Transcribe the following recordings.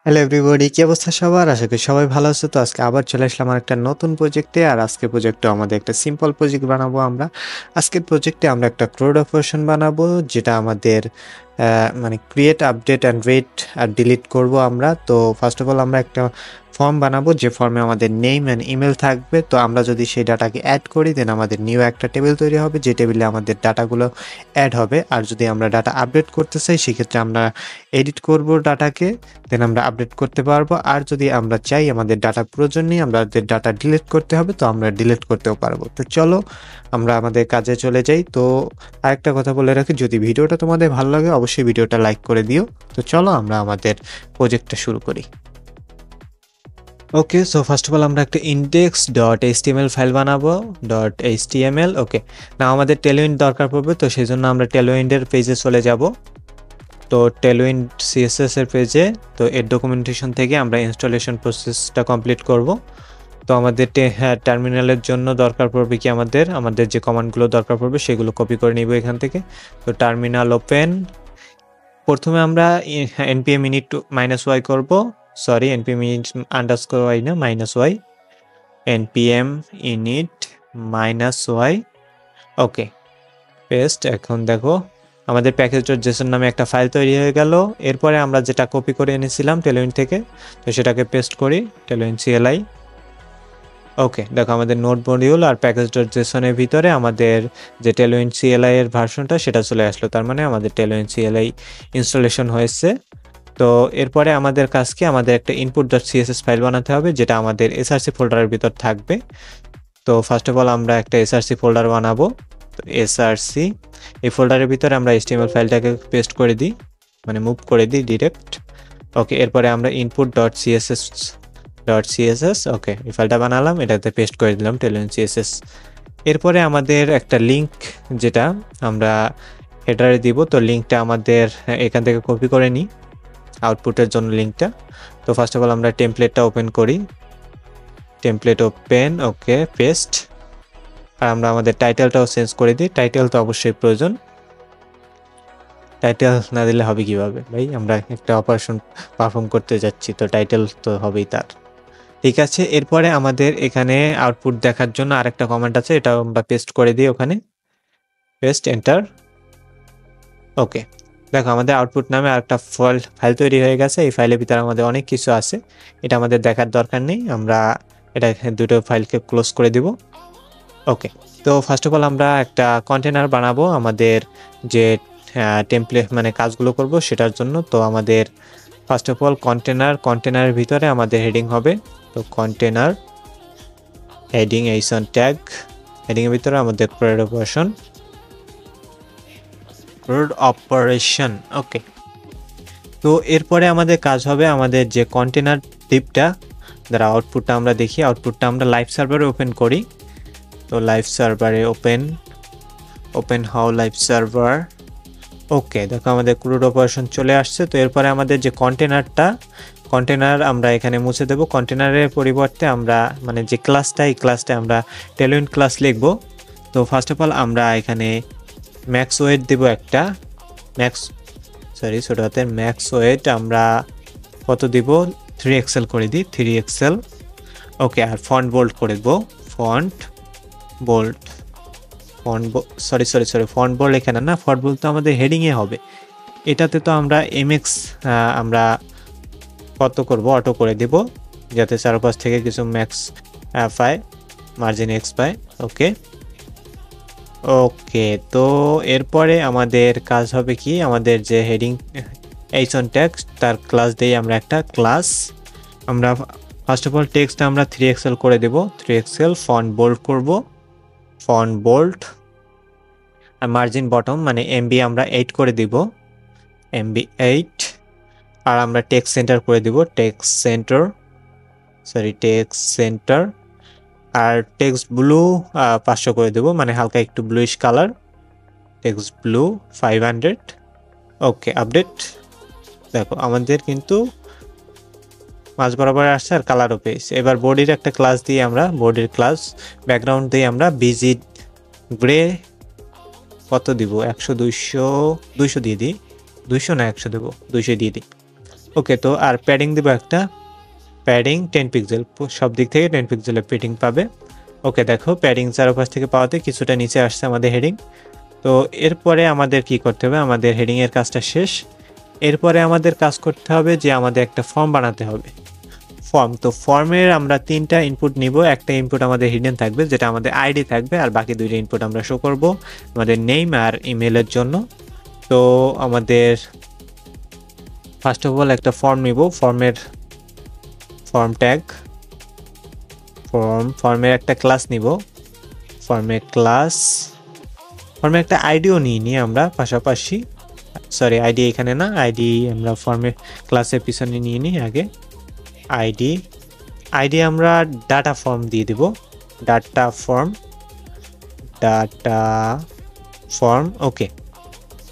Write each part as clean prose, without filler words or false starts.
Hello everybody, কি অবস্থা সবার? আশা করি সবাই ভালো আছে। তো আজকে আবার চলে আসলাম আর একটা নতুন প্রজেক্টে। আর আজকের প্রজেক্টে আমাদের একটা সিম্পল প্রজেক্ট বানাবো আমরা। আজকের প্রজেক্টে আমরা একটা ক্রোড অপারেশন বানাবো, যেটা আমাদের মানে ক্রিয়েট, আপডেট অ্যান্ড রেট আর ডিলিট করব আমরা। তো ফার্স্ট অফ অল আমরা একটা ফর্ম বানাবো, যে ফর্মে আমাদের নেম অ্যান্ড ইমেল থাকবে। তো আমরা যদি সেই ডাটাকে অ্যাড করি, দেন আমাদের নিউ একটা টেবিল তৈরি হবে, যে টেবিলে আমাদের ডাটাগুলো অ্যাড হবে। আর যদি আমরা ডাটা আপডেট করতে চাই, সেক্ষেত্রে আমরা এডিট করব ডাটাকে, দেন আমরা আপডেট করতে পারবো। আর যদি আমরা চাই আমাদের ডাটা প্রয়োজন নেই, আমাদের ডাটা ডিলিট করতে হবে, তো আমরা ডিলিট করতেও পারবো। তো চলো আমরা আমাদের কাজে চলে যাই। তো আরেকটা কথা বলে রাখি, যদি ভিডিওটা তোমাদের ভালো লাগে অবশ্যই ভিডিওটা লাইক করে দিও। তো চলো আমরা আমাদের প্রজেক্টটা শুরু করি। ওকে, সো ফার্স্ট অফ অল আমরা একটা ইন্ডেক্স ডট এইচটিএমএল ফাইল বানাবো, ডট এইচটিএমএল। ওকে, না আমাদের টেলউইন্ড দরকার পড়বে, তো সেই জন্য আমরা টেলউইন্ডের পেজে চলে যাব। তো টেলউইন্ড সিএসএস এর পেজে, তো এর ডকুমেন্টেশন থেকে আমরা ইনস্টলেশন প্রসেসটা কমপ্লিট করব। তো আমাদের টার্মিনালের জন্য দরকার পড়বে কি, আমাদের যে কমান্ডগুলো দরকার পড়বে সেগুলো কপি করে নিব এখান থেকে। তো টার্মিনাল ওপেন, প্রথমে আমরা npm init -y করব, sorry npm init underscore y না -y, npm init -y। ওকে, পেস্ট। এখন দেখো আমাদের প্যাকেজ.json নামে একটা ফাইল তৈরি হয়ে গেল। এরপরে আমরা যেটা কপি করে এনেছিলাম টেলউইন্ড থেকে, তো সেটাকে পেস্ট করি টেলউইন্ড CLI। ওকে, দেখো আমাদের নোড মডিউল আর প্যাকেজ.json এর ভিতরে আমাদের যে টেলউইন্ড CLI এর ভার্সনটা সেটা চলে আসলো, তার মানে আমাদের টেলউইন্ড CLI ইনস্টলেশন হয়েছে। তো এরপরে আমাদের কাজ কি, আমাদের একটা input.css ফাইল বানাতে হবে, যেটা আমাদের src ফোল্ডারের ভিতর থাকবে। তো ফার্স্ট অফ অল আমরা একটা src ফোল্ডার বানাবো। তো src, এই ফোল্ডারের ভিতরে আমরা HTML ফাইলটাকে পেস্ট করে দিই, মানে মুভ করে দিই ডিরেক্ট। ওকে, এরপরে আমরা input.css, ওকে এই ফাইলটা বানালাম, এটাতে পেস্ট করে দিলাম টেলউইন্ড CSS। এরপরে আমাদের একটা লিঙ্ক, যেটা আমরা হেডারে দিব। তো লিঙ্কটা আমাদের এখান থেকে কপি করে নিই আউটপুটের জন্য লিঙ্কটা। তো ফার্স্ট অফ অল আমরা টেমপ্লেটটা ওপেন করি, টেমপ্লেট ওপেন, ওকে পেস্ট। আর আমরা আমাদের টাইটেলটাও চেঞ্জ করে দিই, টাইটেল তো অবশ্যই প্রয়োজন, টাইটেল না দিলে হবে কিভাবে ভাই, আমরা একটা অপারেশন পারফর্ম করতে যাচ্ছি, তো টাইটেল তো হবেই তার। ঠিক আছে, এরপরে আমাদের এখানে আউটপুট দেখার জন্য আরেকটা কমেন্ট আছে, এটাও আমরা পেস্ট করে দিই ওখানে, পেস্ট এন্টার। ওকে, দেখো আমাদের আউটপুট নামে আরেকটা ফাইল তৈরি হয়ে গেছে। এই ফাইলের ভিতরে আমাদের অনেক কিছু আছে, এটা আমাদের দেখার দরকার নেই, আমরা এটা দুটো ফাইলকে ক্লোজ করে দিব। ওকে, তো ফার্স্ট অফ অল আমরা একটা কন্টেনার বানাবো আমাদের যে টেমপ্লেট মানে কাজগুলো করব সেটার জন্য। তো আমাদের ফার্স্ট অফ অল কন্টেনারের ভিতরে আমাদের হেডিং হবে। তো কন্টেনার হেডিং এইসন ট্যাগ, হেডিংয়ের ভিতরে আমাদের ক্রোড অপারেশন। ওকে, তো এরপরে আমাদের কাজ হবে, আমাদের যে কন্টেনার টিপটা দ্বারা আউটপুটটা আমরা দেখি, আউটপুটটা আমরা লাইভ সার্ভারে ওপেন করি। তো লাইভ সার্ভারে ওপেন হাউ লাইভ সার্ভার। ওকে, দেখো আমাদের ক্রুড অপারেশন চলে আসছে। তো এরপরে আমাদের যে কন্টেনার আমরা এখানে মুছে দেব। কন্টেনারের পরিবর্তে আমরা মানে যে ক্লাসটা, এই ক্লাসটা আমরা টেলউইন্ড ক্লাস লিখব। তো ফার্স্ট অফ অল আমরা এখানে ম্যাক্স ওয়েট দেব একটা, ছোট হাতের ম্যাক্স ওয়েট আমরা কত দিব, 3XL করে দিই, 3XL। ওকে, আর ফন্ট বোল্ড করে দেবো, ফন্ট বোল্ড ফন্ট বোল্ড এখানে না, ফন্ট বোল্ড তো আমাদের হেডিংয়ে হবে। এটাতে তো আমরা MX আমরা কত করব, অটো করে দেব, যাতে চারপাশ থেকে কিছু ম্যাক্স পায়, মার্জিন X পায়। ওকে ওকে, তো এরপরে আমাদের কাজ হবে কি, আমাদের যে হেডিং এইচন ট্যাগ তার ক্লাস দিয়ে আমরা একটা ক্লাস, আমরা ফার্স্ট অফ অল টেক্সট আমরা 3XL করে দেব, 3XL ফন্ট বোল্ড করব, ফন্ট বোল্ড। আর মার্জিন বটম মানে MB আমরা 8 করে দিব, MB 8। আর আমরা টেক্সট সেন্টার করে দিব, টেক্সট সেন্টার। আর টেক্সট ব্লু 500 করে দেব, মানে হালকা একটু ব্লুইশ কালার, টেক্সট ব্লু 500। ওকে, আপডেট। দেখো আমাদের কিন্তু মাঝ বরাবর আসছে আর কালারও পেয়েছে। এবার বডির একটা ক্লাস দিয়ে আমরা, বডির ক্লাস ব্যাকগ্রাউন্ড দিয়ে আমরা বিজি গ্রে কত দিব, 100 200 200 দিয়ে দিই, 200 না 100 দেবো, 200 দিয়ে দিই। ওকে, তো আর প্যাডিং দিব একটা, প্যাডিং 10 পিক্সেল, সব দিক থেকে 10 পিক্সেলের প্যাডিং পাবে। ওকে, দেখো প্যাডিং চারপাশ থেকে পাওয়াতে কিছুটা নিচে আসছে আমাদের হেডিং। তো এরপরে আমাদের কি করতে হবে, আমাদের হেডিংয়ের কাজটা শেষ। এরপরে আমাদের কাজ করতে হবে যে আমাদের একটা ফর্ম বানাতে হবে, ফর্ম। তো ফর্মের আমরা 3টা ইনপুট নিব। একটা ইনপুট আমাদের হিডেন থাকবে, যেটা আমাদের আইডি থাকবে, আর বাকি 2টা ইনপুট আমরা শো করব আমাদের নেম আর ইমেলের জন্য। তো আমাদের ফার্স্ট অফ অল একটা ফর্ম নিব, ফর্ম ট্যাগ, ফর্মের একটা ক্লাস নিব, ফর্মে একটা আইডিও নিয়ে আমরা পাশাপাশি, সরি আইডি এখানে না, আইডি আমরা ফর্মে ক্লাসের পিছনে নিয়ে নিই আগে। আইডি আমরা ডাটা ফর্ম দিয়ে দেব, ডাটা ফর্ম। ওকে,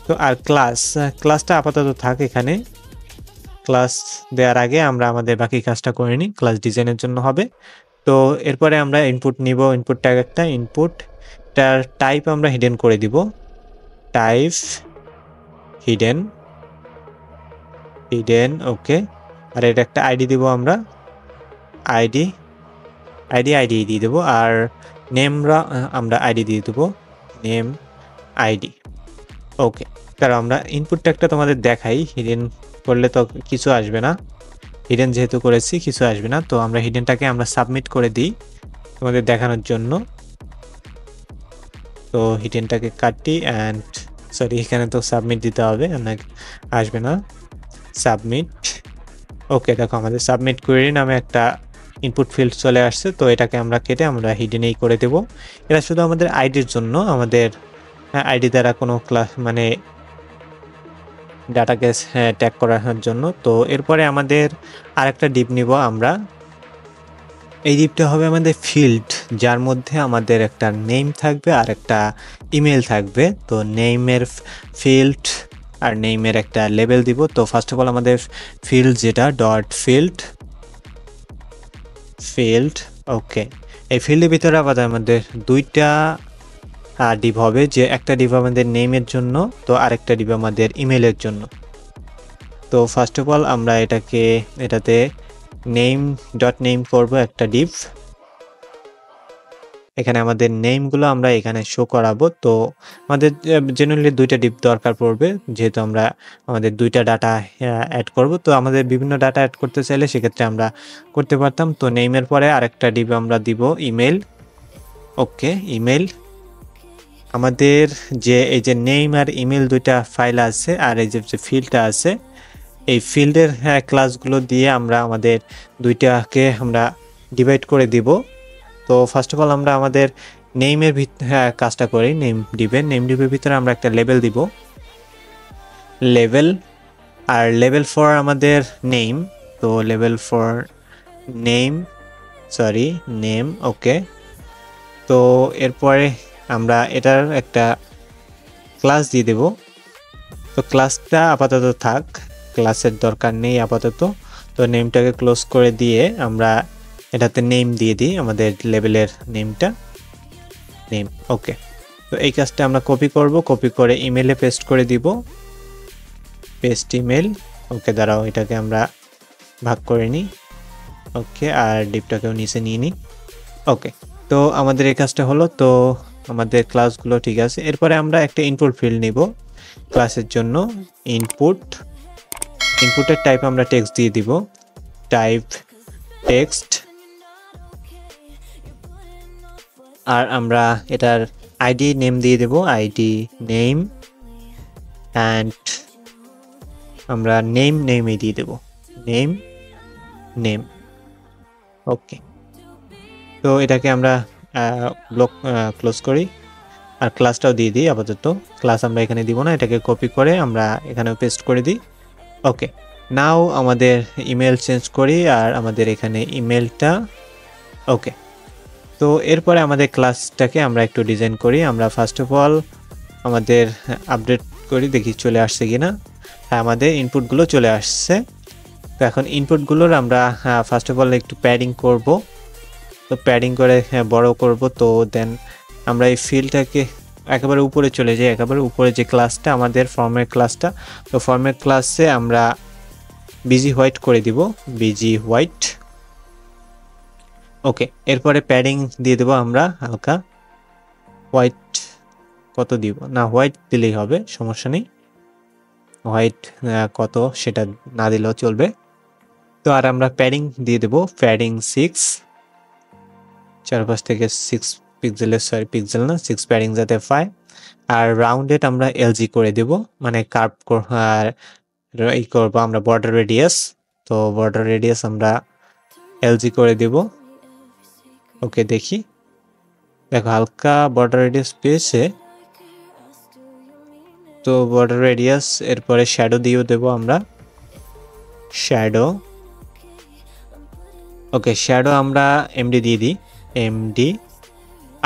তো আর ক্লাসটা আপাতত থাক এখানে। ক্লাস দেওয়ার আগে আমরা আমাদের বাকি কাজটা করে নিই, ক্লাস ডিজাইনের জন্য হবে। তো এরপরে আমরা ইনপুট নিব, ইনপুট ট্যাগ একটা, ইনপুটটার টাইপ আমরা হিডেন করে দিব, টাইপ হিডেন। ওকে, আর এটা একটা আইডি দিব আমরা, আইডি দিয়ে দেবো, আর নেমরা আমরা আইডি দিয়ে দেবো, নেম আইডি। ওকে, কারণ আমরা ইনপুট ট্যাগটা তোমাদের দেখাই, হিডেন করলে তো কিছু আসবে না, হিডেন যেহেতু করেছি কিছু আসবে না। তো আমরা হিডেনটাকে আমরা সাবমিট করে দিই তোমাদের দেখানোর জন্য। তো হিডেনটাকে কাটি অ্যান্ড সরি, এখানে তো সাবমিট দিতে হবে, আসবে না, সাবমিট। ওকে, দেখো আমাদের সাবমিট কোয়েরি নামে একটা ইনপুট ফিল্ড চলে আসছে। তো এটাকে আমরা কেটে আমরা হিডেনেই করে দেব। এটা শুধু আমাদের আইডির জন্য, আমাদের আইডি দ্বারা কোনো ক্লাস মানে ডাটাকে ট্যাগ করার জন্য। তো এরপরে আমাদের আরেকটা ডিপ নিব আমরা, এই ডিপটা হবে আমাদের ফিল্ড, যার মধ্যে আমাদের একটা নেম থাকবে আর একটা ইমেল থাকবে। তো নেমের ফিল্ড আর নেমের একটা লেবেল দিব। তো ফার্স্ট অফ অল আমাদের ফিল্ড যেটা ডট ফিল্ড। ওকে, এই ফিল্ডের ভিতরে আবার আমাদের 2টা ডিভ হবে, যে একটা ডিভ আমাদের নেমের জন্য, তো আরেকটা ডিভ আমাদের ইমেলের জন্য। তো ফার্স্ট অফ অল আমরা এটাতে নেম করব একটা ডিভ। এখানে আমাদের নেমগুলো আমরা এখানে শো করাবো। তো আমাদের জেনারেলি 2টা ডিভ দরকার পড়বে, যেহেতু আমরা আমাদের 2টা ডাটা অ্যাড করব। তো আমাদের বিভিন্ন ডাটা অ্যাড করতে চাইলে সেক্ষেত্রে আমরা করতে পারতাম। তো নেমের পরে আরেকটা ডিভ আমরা দিব ইমেল। ওকে, ইমেল আমাদের এই যে নেম আর ইমেল 2টা ফাইল আছে, আর এই যে ফিল্ডটা আছে, এই ফিল্ডের ক্লাসগুলো দিয়ে আমরা আমাদের 2টাকে আমরা ডিভাইড করে দিব। তো ফার্স্ট অফ অল আমরা আমাদের নেমের কাজটা করি, নেম ডিভের ভিতরে আমরা একটা লেবেল দিব, লেবেল, আর লেবেল ফর আমাদের নেম। তো লেবেল ফর নেম। ওকে, তো এরপরে আমরা এটার একটা ক্লাস দিয়ে দেব। তো ক্লাসটা আপাতত থাক, ক্লাসের দরকার নেই আপাতত। তো নেমটাকে ক্লোজ করে দিয়ে আমরা এটাতে নেম দিয়ে দিই, আমাদের লেভেলের নেমটা নেম। ওকে, তো এই কাজটা আমরা কপি করে ইমেলে পেস্ট করে দিব, পেস্ট ইমেল। ওকে, দাঁড়াও এটাকে আমরা ভাগ করে নিই। ওকে, আর ডিপটাকেও নিচে নিয়ে নিই। ওকে, তো আমাদের এই কাজটা হলো। তো আমাদের ক্লাসগুলো ঠিক আছে। এরপরে আমরা একটা ইনপুট ফিল্ড নিব ক্লাসের জন্য, ইনপুটের টাইপ আমরা টেক্সট দিয়ে দিব, টাইপ টেক্সট। আর আমরা এটার আইডি নেম দিয়ে দেব, আইডি নেম, অ্যান্ড আমরা নেমই দিয়ে দেব, নেম। ওকে, তো এটাকে আমরা ক্লোজ করি, আর ক্লাসটাও দিয়ে দিই আপাতত। ক্লাস আমরা এখানে দিব না, এটাকে কপি করে আমরা এখানেও পেস্ট করে দিই। ওকে, নাও আমাদের ইমেল চেঞ্জ করি, আর আমাদের এখানে ইমেলটা। ওকে, তো এরপরে আমাদের ক্লাসটাকে আমরা একটু ডিজাইন করি। আমরা ফার্স্ট অফ অল আমাদের আপডেট করি, দেখি চলে আসছে কিনা। হ্যাঁ, আমাদের ইনপুটগুলো চলে আসছে। তো এখন ইনপুটগুলোর আমরা ফার্স্ট অফ অল একটু প্যাডিং করব। তো প্যাডিং করে বড় করব। তো দেন আমরা এই ফিল্ডটাকে একেবারে উপরে চলে যাই, একেবারে উপরে যে ক্লাসটা আমাদের ফর্মের ক্লাসটা। তো ফর্মের ক্লাসে আমরা বিজি হোয়াইট করে দিব, বিজি হোয়াইট। ওকে, এরপরে প্যাডিং দিয়ে দেব আমরা হালকা হোয়াইট। কত দিব, না হোয়াইট দিলেই হবে, সমস্যা নেই। হোয়াইট কত সেটা না দিলেও চলবে। তো আর আমরা প্যাডিং দিয়ে দেব, প্যাডিং 6, চারপাশ থেকে 6 পিক্সেলের, সরি পিক্সেল না 6 প্যাডিং যাতে পায়। আর রাউন্ডেড আমরা এলজি করে দেব, মানে কার্ভ এই করবো আমরা বর্ডার রেডিয়াস। তো বর্ডার রেডিয়াস আমরা এলজি করে দেব। ওকে, দেখি, দেখো হালকা বর্ডার রেডিয়াস পেয়েছে। তো বর্ডার রেডিয়াস, এরপরে শ্যাডো দিয়েও দেব আমরা, শ্যাডো। ওকে, শ্যাডো আমরা এমডি দিয়ে দিই, এমডি।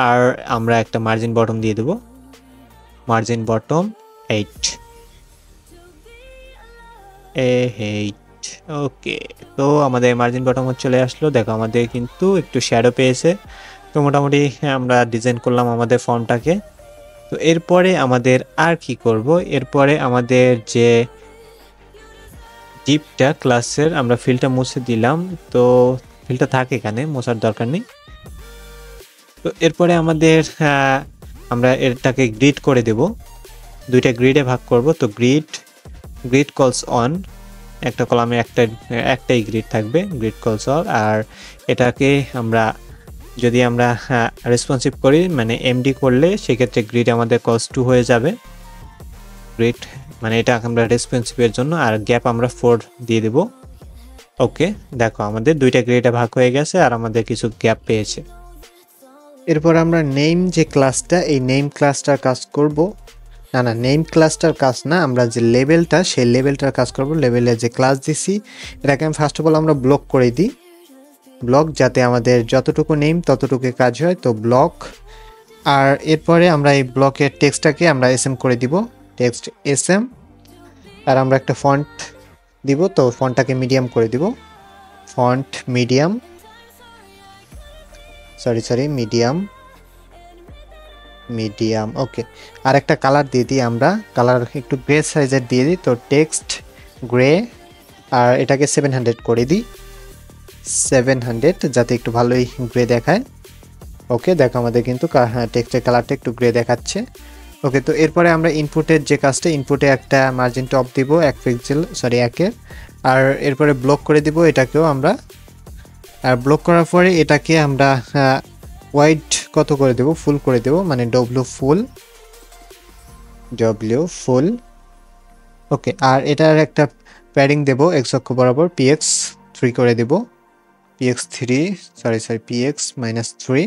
আর আমরা একটা মার্জিন বটম দিয়ে দেব, মার্জিন বটম 8। ওকে, তো আমাদের মার্জিন বটম চলে আসলো। দেখো আমাদের কিন্তু একটু শ্যাডো পেয়েছে। তো মোটামুটি আমরা ডিজাইন করলাম আমাদের ফর্মটাকে। তো এরপরে আমাদের আর কি করব, এরপরে আমাদের যে ডিপটা ক্লাসের আমরা ফিল্ডটা মুছে দিলাম, তো ফিল্ডটা থাকে এখানে, মোছার দরকার নেই। তো এরপরে আমাদের আমরা এটাকে গ্রিড করে দেব, দুইটা গ্রিডে ভাগ করব। তো গ্রিড কলস অন, একটা কলামে একটাই গ্রিড থাকবে, গ্রিড কলস অল। আর এটাকে আমরা যদি আমরা রেসপন্সিভ করি, মানে এমডি করলে সেক্ষেত্রে গ্রিড আমাদের কলস 2 হয়ে যাবে। গ্রিড মানে এটা আমরা রেসপন্সিভের জন্য, আর গ্যাপ আমরা 4 দিয়ে দেব। ওকে, দেখো আমাদের দুইটা গ্রিডে ভাগ হয়ে গেছে আর আমাদের কিছু গ্যাপ পেয়েছে। এরপর আমরা নেম যে ক্লাসটা, এই নেম ক্লাসটার কাজ করব। না, নেম ক্লাসটার কাজ না, আমরা যে লেভেলটা, সেই লেভেলটার কাজ করব। লেভেলে যে ক্লাস দিছি এটাকে আমি ফার্স্ট অফ অল আমরা ব্লক করে দিই, ব্লক, যাতে আমাদের যতটুকু নেম ততটুকু কাজ হয়। তো ব্লক। আর এরপরে আমরা এই ব্লকের টেক্সটটাকে আমরা এসএম করে দিব, টেক্সট এসএম। আর আমরা একটা ফন্ট দিব, তো ফন্টটাকে মিডিয়াম করে দিব, ফন্ট মিডিয়াম, মিডিয়াম। ওকে, আর একটা কালার দিয়ে দিই আমরা, কালার একটু গ্রে সাইজের দিয়ে দিই। তো টেক্সট গ্রে, আর এটাকে 700 করে দিই, 700, যাতে একটু ভালোই গ্রে দেখায়। ওকে, দেখো আমাদের কিন্তু টেক্সটের কালারটা একটু গ্রে দেখাচ্ছে। ওকে, তো এরপরে আমরা ইনপুটের যে কাজটা, ইনপুটে একটা মার্জিন টপ দিব 1 পিক্সেল, সরি 1-এর। আর এরপরে ব্লক করে দিব এটাকেও আমরা। আর ব্লক করার পরে এটাকে আমরা হোয়াইট কত করে দেব, ফুল করে দেব, মানে ডব্লিউ ফুল। ওকে, আর এটার একটা প্যাডিং দেব x অক্ষ বরাবর, px 3 করে দেব, px-3।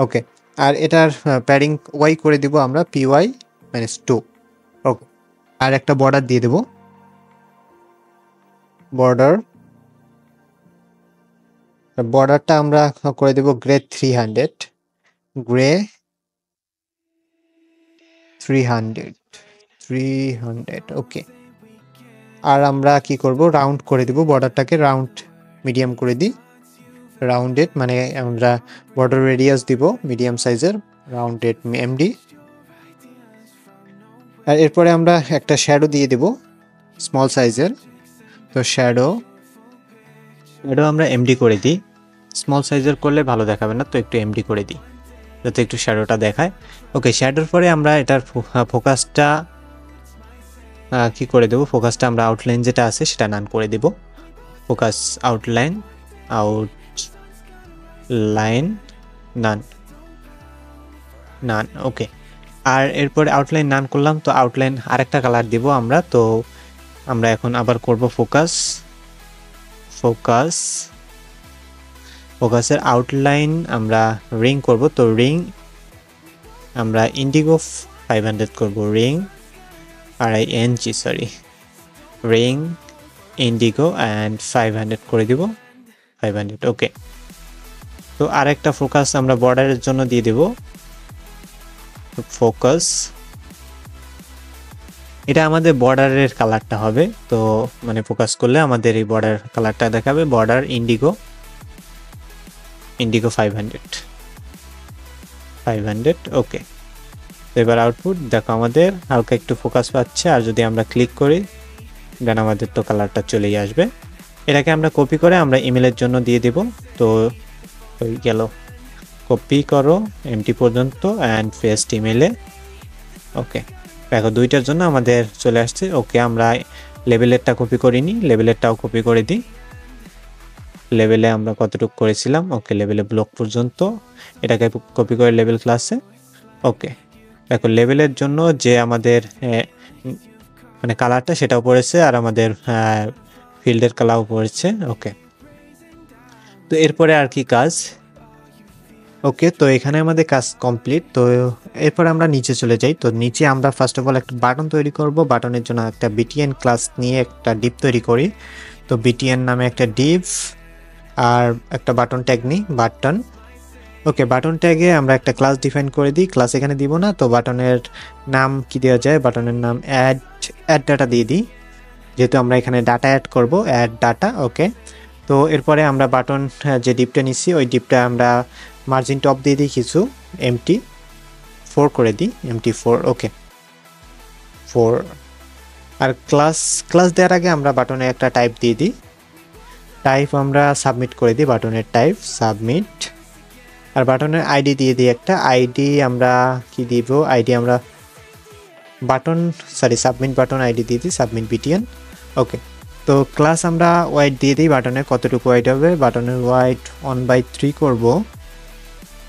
ওকে, আর এটার প্যাডিং y করে দিব আমরা, py-2। ওকে, আর একটা বর্ডার দিয়ে দেব, বর্ডারটা আমরা করে দেব গ্রে 300। ওকে, আর আমরা কি করব, রাউন্ড করে দিব বর্ডারটাকে, রাউন্ড মিডিয়াম করে দিই, রাউন্ডেড, মানে আমরা বর্ডার রেডিয়াস দিব মিডিয়াম সাইজের, রাউন্ডেড এমডি। আর এরপরে আমরা একটা শ্যাডো দিয়ে দেব স্মল সাইজের। তো শ্যাডো আমরা এমডি করে দিই, স্মল সাইজের করলে ভালো দেখাবে না, তো একটু এমডি করে দিই যাতে একটু শ্যাডোটা দেখায়। ওকে, শ্যাডোর পরে আমরা এটার ফোকাসটা কি করে দেব, ফোকাসটা আমরা আউটলাইন যেটা আছে সেটা নান করে দেব, ফোকাস আউটলাইন নান। ওকে, আর এরপরে আউটলাইন নান করলাম। তো আউটলাইন আরেকটা কালার দিব আমরা। তো আমরা এখন আবার করব ফোকাসের আউটলাইন আমরা রিং করব। তো রিং আমরা ইন্ডিগো 500 করব, রিং ইন্ডিগো অ্যান্ড 500 করে দিব, 500। ওকে, তো আরেকটা ফোকাস আমরা বর্ডারের জন্য দিয়ে দেব, ফোকাস, এটা আমাদের বর্ডারের কালারটা হবে। তো মানে ফোকাস করলে আমাদের এই বর্ডার কালারটা দেখাবে, বর্ডার ইন্ডিগো 500। ওকে, তো এবার আউটপুট দেখো আমাদের হালকা একটু ফোকাস পাচ্ছে। আর যদি আমরা ক্লিক করি দেন আমাদের তো কালারটা চলেই আসবে। এটাকে আমরা কপি করে আমরা ইমেলের জন্য দিয়ে দেব। তো হয়ে গেল, কপি করো এমটি পর্যন্ত অ্যান্ড পেস্ট ইমেলে। ওকে, দেখো দুইটার জন্য আমাদের চলে আসছে। ওকে, আমরা লেভেলেরটা কপি করিনি, লেভেলেরটাও কপি করে দিই। লেভেলে আমরা কতটুকু করেছিলাম, ওকে লেভেলে ব্লক পর্যন্ত, এটাকে কপি করে লেভেল ক্লাসে। ওকে, দেখো লেভেলের জন্য যে আমাদের মানে কালারটা সেটাও পড়েছে আর আমাদের ফিল্ডের কালারও পড়েছে। ওকে, তো এরপরে আর কি কাজ। ওকে, তো এখানে আমাদের কাজ কমপ্লিট। তো এরপর আমরা নিচে চলে যাই। তো নিচে আমরা ফার্স্ট অফ অল একটা বাটন তৈরি করব। বাটনের জন্য একটা বিটিএন ক্লাস নিয়ে একটা ডিপ তৈরি করি। তো বিটিএন নামে একটা ডিপ আর একটা বাটন ট্যাগ নিই, বাটন। ওকে, বাটন ট্যাগে আমরা একটা ক্লাস ডিফাইন করে দিই। ক্লাস এখানে দিব না, তো বাটনের নাম কি দেওয়া যায়, বাটনের নাম অ্যাড ডাটা দিয়ে দিই, যেহেতু আমরা এখানে ডাটা অ্যাড করব, অ্যাড ডাটা। ওকে, তো এরপরে আমরা বাটন যে ডিপটা নিচ্ছি ওই ডিপটা আমরা মার্জিন টপ দিয়ে দিই কিছু, MT4 করে দিই, MT4। ওকে, 4। আর ক্লাস দেওয়ার আগে আমরা বাটনে একটা টাইপ দিয়ে দিই, টাইপ আমরা সাবমিট করে দিই, বাটনের টাইপ সাবমিট। আর বাটনের আইডি দিয়ে দিই একটা, আইডি আমরা কি দিব, আইডি আমরা সাবমিট বাটন আইডি দিয়ে দিই, সাবমিট বিটিএন। ওকে, তো ক্লাস আমরা ওয়াইড দিয়ে দিই, বাটনে কতটুকু ওয়াইড হবে, বাটনের ওয়াইড 1/3 করব।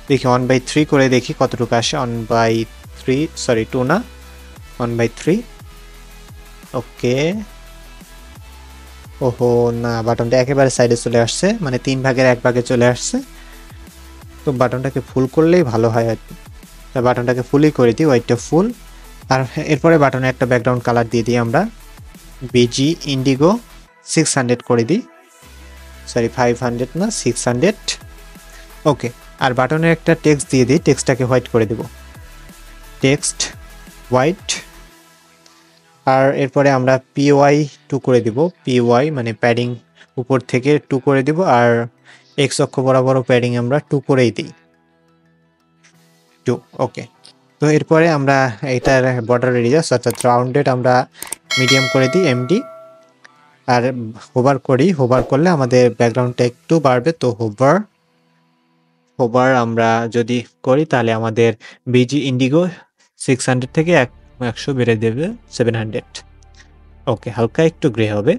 দেখি 1/3 করে দেখি কতটুকু আসে, 1/3, সরি 2 না, 1/3। ওকে, ওহো না, বাটনটা একেবারে সাইডে চলে আসছে, মানে 3 ভাগের 1 ভাগে চলে আসছে। তো বাটনটাকে ফুল করলেই ভালো হয় আর কি। বাটনটাকে ফুলই করে দিই, ওয়াইডটা ফুল। আর এরপরে বাটনে একটা ব্যাকগ্রাউন্ড কালার দিয়ে দিই আমরা, বিজি ইন্ডিগো 600 করে দিই, সরি 500 না, 600। ওকে, আর বাটনের একটা টেক্সট দিয়ে দিই, টেক্সটটাকে হোয়াইট করে দেব, টেক্সট হোয়াইট। আর এরপরে আমরা PY 2 করে দিব, PY মানে প্যাডিং উপর থেকে 2 করে দিব, আর এক্স অক্ষ বরাবর প্যাডিং আমরা 2 করেই দিই, 2। ওকে, তো এরপরে আমরা এটার বর্ডার এরিয়া অর্থাৎ রাউন্ডেড আমরা মিডিয়াম করে দিই, MD। আর হোভার করি, হোভার করলে আমাদের ব্যাকগ্রাউন্ডটা একটু বাড়বে, তো হোভার আমরা যদি করি তাহলে আমাদের বিজি ইন্ডিগো 600 থেকে 100 বেড়ে দেবে 700। ওকে, হালকা একটু গ্রে হবে।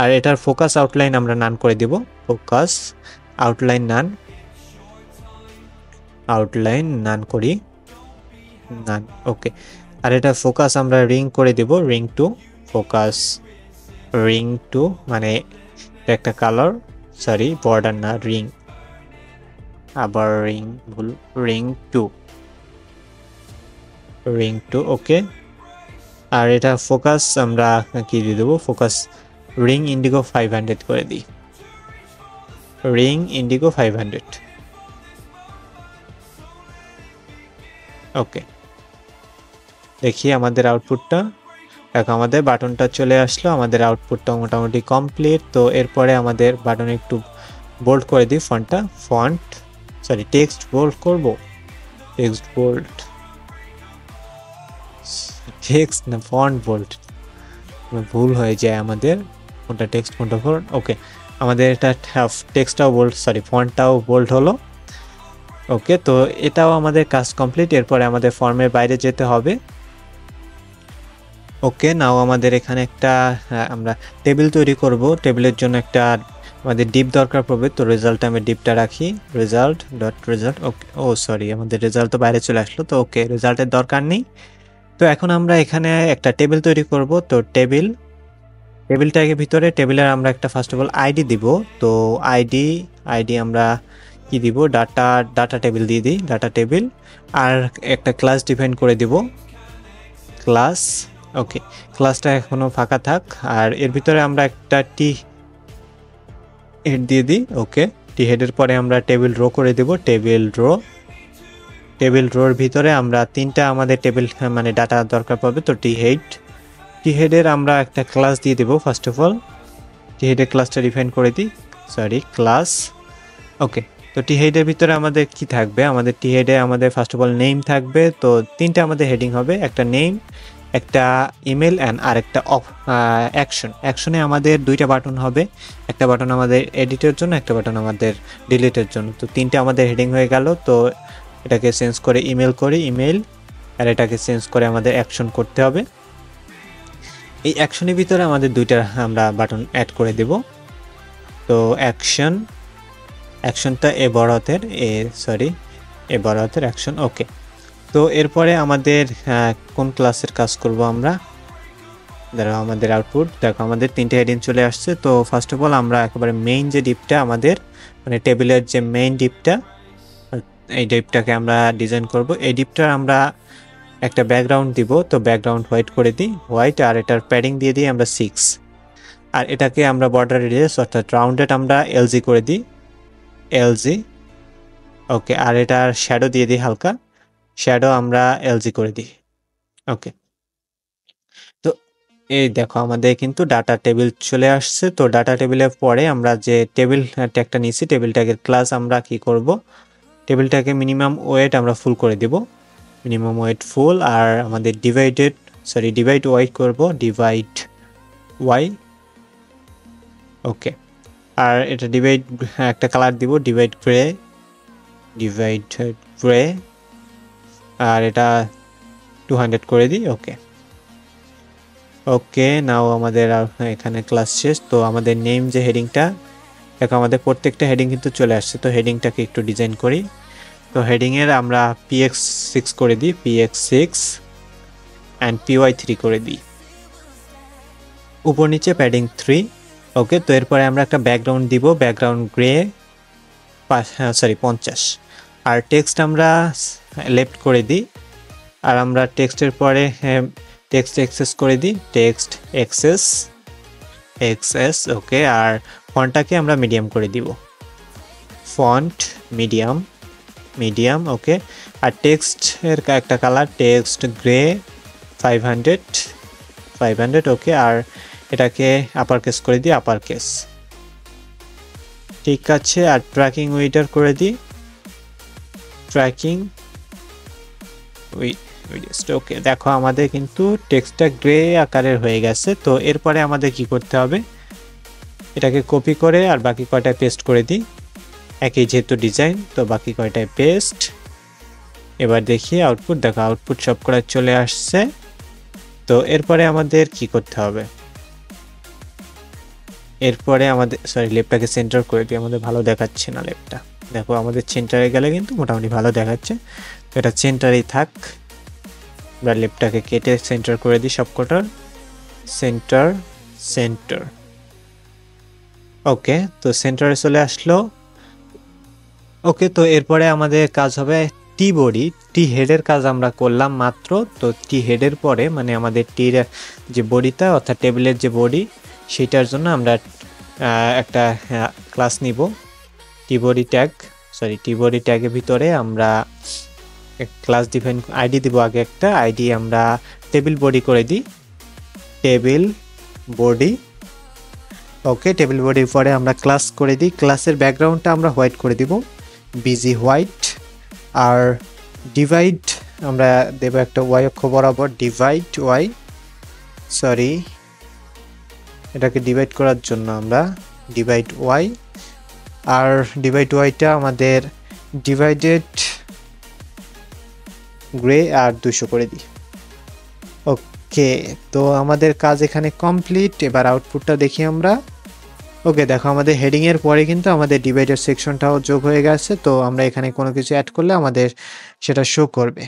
আর এটার ফোকাস আউটলাইন আমরা নান করে দিব, ফোকাস আউটলাইন নান করি, নান। ওকে, আর এটা ফোকাস আমরা রিং করে দিব, ring two, focus ring two, মানে একটা কালার, সরি বর্ডার না, রিং, আবার রিং, ভুল, রিং টু। ওকে, আর এটা ফোকাস আমরা কি দিয়ে দেবো, ফোকাস রিং ইন্ডিগো 500 করে দিই, রিং ইন্ডিগো 500। ওকে, দেখি আমাদের আউটপুটটা, দেখো আমাদের বাটনটা চলে আসলো, আমাদের আউটপুটটা মোটামুটি কমপ্লিট। তো এরপরে আমাদের বাটনে একটু বোল্ড করে দিই ফন্টটা, টেক্সট বোল্ড করব, টেক্সট না ফন্ট বোল্ড, ভুল হয়ে যায় আমাদের, কোনটা টেক্সট কোনটা ফন্ট। ওকে, আমাদের এটা টেক্সটটাও বোল্ড, ফন্টটাও বোল্ড হলো। ওকে, তো এটাও আমাদের কাজ কমপ্লিট। এরপরে আমাদের ফর্মের বাইরে যেতে হবে। ওকে, নাও আমাদের এখানে একটা আমরা টেবিল তৈরি করব, টেবিলের জন্য একটা আমাদের ডিপ দরকার পড়বে। তো রেজাল্ট আমি ডিপটা রাখি, রেজাল্ট। ওকে, ও সরি, আমাদের রেজাল্ট তো বাইরে চলে আসলো। তো ওকে, রেজাল্টের দরকার নেই। তো এখন আমরা এখানে একটা টেবিল তৈরি করব। তো টেবিলটাকে ভিতরে টেবিলের আমরা একটা ফার্স্ট অফ অল আইডি দিব। তো আইডি আমরা কি দিব, ডাটা টেবিল দিয়ে দিই, ডাটা টেবিল। আর একটা ক্লাস ডিফাইন করে দিব, ক্লাস। ওকে, ক্লাসটা এখনো ফাঁকা থাক। আর এর ভিতরে আমরা একটা টি হেড দিয়ে দিই। ওকে, টি হেডের পরে আমরা টেবিল রো করে দেব, টেবিল রোর ভিতরে আমরা 3টা আমাদের টেবিল মানে ডাটা দরকার পড়বে। তো টি হেডের আমরা একটা ক্লাস দিয়ে দেব। ফার্স্ট অফ অল টি হেডের ক্লাসটা ডিফাইন করে দিই, ক্লাস। ওকে, তো টি হেডের ভিতরে আমাদের কি থাকবে, আমাদের টি হেডে আমাদের ফার্স্ট অফ অল নেম থাকবে। তো 3টা আমাদের হেডিং হবে, একটা নেম, একটা ইমেল অ্যান্ড আরেকটা অ্যাকশন। অ্যাকশনে আমাদের দুইটা বাটন হবে, একটা বাটন আমাদের এডিটের জন্য, একটা বাটন আমাদের ডিলিটের জন্য। তো তিনটে আমাদের হেডিং হয়ে গেল। তো এটাকে চেঞ্জ করে ইমেল করি, ইমেল, আর এটাকে চেঞ্জ করে আমাদের অ্যাকশন করতে হবে। এই অ্যাকশনের ভিতরে আমাদের দুইটা আমরা বাটন অ্যাড করে দেব। তো অ্যাকশনটা এ বড় হাতের, এ বড় হাতের অ্যাকশন। ওকে, তো এরপরে আমাদের কোন ক্লাসের কাজ করব আমরা, দেখো আমাদের আউটপুট, দেখো আমাদের তিনটে হেডিং চলে আসছে। তো ফার্স্ট অফ অল আমরা একেবারে মেইন যে ডিপটা আমাদের, মানে টেবিলের যে মেইন ডিপটা, এই ডিপটাকে আমরা ডিজাইন করব। এই ডিপটার আমরা একটা ব্যাকগ্রাউন্ড দিব। তো ব্যাকগ্রাউন্ড হোয়াইট করে দিই, হোয়াইট, আর এটার প্যাডিং দিয়ে দিই আমরা 6। আর এটাকে আমরা বর্ডার রেডিয়াস অর্থাৎ রাউন্ডেড আমরা এলজি করে দিই, এলজি। ওকে, আর এটার শ্যাডো দিয়ে দিই হালকা, শ্যাডো আমরা এলজি করে দিই। ওকে, তো এই দেখো আমাদের কিন্তু ডাটা টেবিল চলে আসছে। তো ডাটা টেবিলের পরে আমরা যে টেবিল ট্যাগটা নিয়েছি, টেবিল ট্যাগের ক্লাস আমরা কি করব, টেবিলটাকে মিনিমাম ওয়েট আমরা ফুল করে দেব, মিনিমাম ওয়েট ফুল। আর আমাদের ডিভাইড ওয়াই করব, ডিভাইড ওয়াই। ওকে, আর এটা ডিভাইড একটা কালার দিব, ডিভাইড গ্রে, আর এটা 200 করে দিই। ওকে, নাও আমাদের এখানে ক্লাস শেষ। তো আমাদের নেম যে হেডিংটা, দেখো আমাদের প্রত্যেকটা হেডিং কিন্তু চলে আসছে। তো হেডিংটাকে একটু ডিজাইন করি। তো হেডিংয়ের আমরা px6 করে দিই, px6 অ্যান্ড py3 করে দিই, উপর নিচে প্যাডিং 3। ওকে, তো এরপরে আমরা একটা ব্যাকগ্রাউন্ড দিব, ব্যাকগ্রাউন্ড গ্রে 50, আর টেক্সট আমরা লেফট করে দিই। আর আমরা টেক্সটের পরে টেক্সট এক্সেস করে দিই, টেক্সট এক্সেস। ওকে, আর ফন্টটাকে আমরা মিডিয়াম করে দিব, ফন্ট মিডিয়াম। ওকে, আর টেক্সটের একটা কালার, টেক্সট গ্রে 500। ওকে, আর এটাকে আপার কেস করে দিই, আপার কেস। ঠিক আছে, আর ট্র্যাকিং উইডার করে দিই, ট্র্যাকিং ওকে, দেখো আমাদের কিন্তু টেক্সটটা গ্রে আকারের হয়ে গেছে। তো এরপরে আমাদের কি করতে হবে, এটাকে কপি করে আর বাকি কয়টায় পেস্ট করে দিই, একই যেহেতু ডিজাইন, তো বাকি কয়টায় পেস্ট। এবার দেখি আউটপুট, দেখো আউটপুট সব করা চলে আসছে। তো এরপরে আমাদের কি করতে হবে, এরপরে আমাদের লেফটটাকে সেন্টার করে দিই, আমাদের ভালো দেখাচ্ছে না লেফটটা। দেখো আমাদের সেন্টারে গেলে কিন্তু মোটামুটি ভালো দেখাচ্ছে, তো এটা সেন্টারেই থাক। আমরা লেফটটাকে কেটে সেন্টার করে দিই সবকটার, সেন্টার। ওকে, তো সেন্টারে চলে আসলো। ওকে, তো এরপরে আমাদের কাজ হবে টি হেডের কাজ আমরা করলাম মাত্র। তো টি হেডের পরে মানে আমাদের টির যে বডিটা অর্থাৎ টেবিলের যে বডি, সেটার জন্য আমরা একটা ক্লাস নিব, টি বডি ট্যাগের ভিতরে আমরা ক্লাস ডিফাইন আইডি দিব। আগে একটা আইডি আমরা টেবিল বডি করে দিই, টেবিল বডি। ওকে, টেবিল বডির পরে আমরা ক্লাস করে দিই, ক্লাসের ব্যাকগ্রাউন্ডটা আমরা হোয়াইট করে দিব, বিজি হোয়াইট। আর ডিভাইড আমরা দেব একটা ওয়াই অক্ষ বরাবর, ডিভাইড ওয়াই, এটাকে ডিভাইড করার জন্য আমরা ডিভাইড ওয়াই। আর ডিভাইড ওয়াইটা আমাদের ডিভাইডেড গ্রে আর 200 করে দিই। ওকে, তো আমাদের কাজ এখানে কমপ্লিট। এবার আউটপুটটা দেখি আমরা। ওকে, দেখো আমাদের হেডিং এর পরে কিন্তু আমাদের ডিভাইডেড সেকশনটাও যোগ হয়ে গেছে। তো আমরা এখানে কোনো কিছু অ্যাড করলে আমাদের সেটা শো করবে।